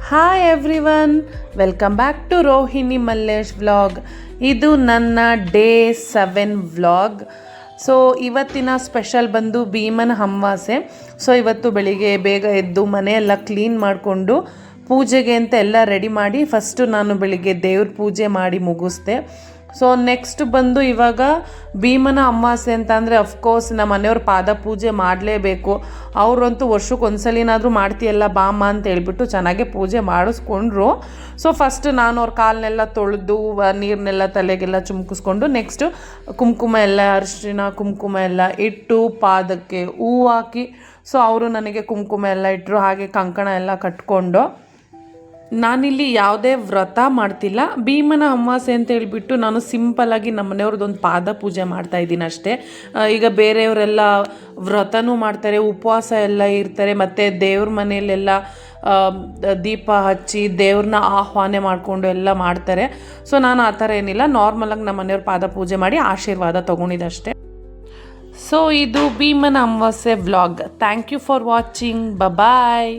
Hi everyone, welcome back to Rohini Mallesh vlog. ಇದು ನನ್ನ day 7 vlog. So ಇವತ್ತಿನ ಸ್ಪೆಷಲ್ ಬಂದು ಭೀಮನ ಅಮಾವಾಸ್ಯೆ. ಸೊ ಇವತ್ತು ಬೆಳಿಗ್ಗೆ ಬೇಗ ಎದ್ದು ಮನೆಯೆಲ್ಲ ಕ್ಲೀನ್ ಮಾಡಿಕೊಂಡು ಪೂಜೆಗೆ ಅಂತ ಎಲ್ಲ ರೆಡಿ ಮಾಡಿ ಫಸ್ಟು ನಾನು ಬೆಳಿಗ್ಗೆ ದೇವ್ರ ಪೂಜೆ ಮಾಡಿ ಮುಗಿಸ್ದೆ. ಸೊ ನೆಕ್ಸ್ಟ್ ಬಂದು ಇವಾಗ ಭೀಮನ ಅಮಾವಾಸ್ಯೆ ಅಂತ ಅಂದರೆ ಅಫ್ಕೋರ್ಸ್ ನಮ್ಮ ಮನೆಯವ್ರ ಪಾದ ಪೂಜೆ ಮಾಡಲೇಬೇಕು. ಅವರಂತೂ ವರ್ಷಕ್ಕೆ ಒಂದ್ಸಲಿನಾದರೂ ಮಾಡ್ತೀಯಲ್ಲ ಬಾಮ್ಮ ಅಂತ ಹೇಳ್ಬಿಟ್ಟು ಚೆನ್ನಾಗೆ ಪೂಜೆ ಮಾಡಿಸ್ಕೊಂಡ್ರು. ಸೊ ಫಸ್ಟ್ ನಾನು ಅವ್ರ ಕಾಲನ್ನೆಲ್ಲ ತೊಳೆದು ನೀರನ್ನೆಲ್ಲ ತಲೆಗೆಲ್ಲ ಚುಮ್ಕಿಸ್ಕೊಂಡು ನೆಕ್ಸ್ಟು ಕುಂಕುಮ ಎಲ್ಲ ಅರಿಶಿನ ಕುಂಕುಮ ಎಲ್ಲ ಇಟ್ಟು ಪಾದಕ್ಕೆ ಹೂವು ಹಾಕಿ ಸೊ ಅವರು ನನಗೆ ಕುಂಕುಮ ಎಲ್ಲ ಇಟ್ಟರು. ಹಾಗೆ ಕಂಕಣ ಎಲ್ಲ ಕಟ್ಕೊಂಡು ನಾನಿಲ್ಲಿ ಯಾವುದೇ ವ್ರತ ಮಾಡ್ತಿಲ್ಲ. ಭೀಮನ ಅಮಾವಾಸ್ಯೆ ಅಂತ ಹೇಳ್ಬಿಟ್ಟು ನಾನು ಸಿಂಪಲ್ಲಾಗಿ ನಮ್ಮ ಮನೆಯವ್ರದ್ದೊಂದು ಪಾದ ಪೂಜೆ ಮಾಡ್ತಾಯಿದ್ದೀನಿ ಅಷ್ಟೇ. ಈಗ ಬೇರೆಯವರೆಲ್ಲ ವ್ರತನೂ ಮಾಡ್ತಾರೆ, ಉಪವಾಸ ಎಲ್ಲ ಇರ್ತಾರೆ, ಮತ್ತು ದೇವ್ರ ಮನೆಯಲ್ಲೆಲ್ಲ ದೀಪ ಹಚ್ಚಿ ದೇವ್ರನ್ನ ಆಹ್ವಾನ ಮಾಡಿಕೊಂಡು ಎಲ್ಲ ಮಾಡ್ತಾರೆ. ಸೊ ನಾನು ಆ ಥರ ಏನಿಲ್ಲ, ನಾರ್ಮಲಾಗಿ ನಮ್ಮ ಮನೆಯವ್ರ ಪಾದ ಪೂಜೆ ಮಾಡಿ ಆಶೀರ್ವಾದ ತೊಗೊಂಡಿದ್ದಷ್ಟೇ. ಸೊ ಇದು ಭೀಮನ ಅಮಾವಾಸ್ಯೆ vlog. Thank you for watching. Bye.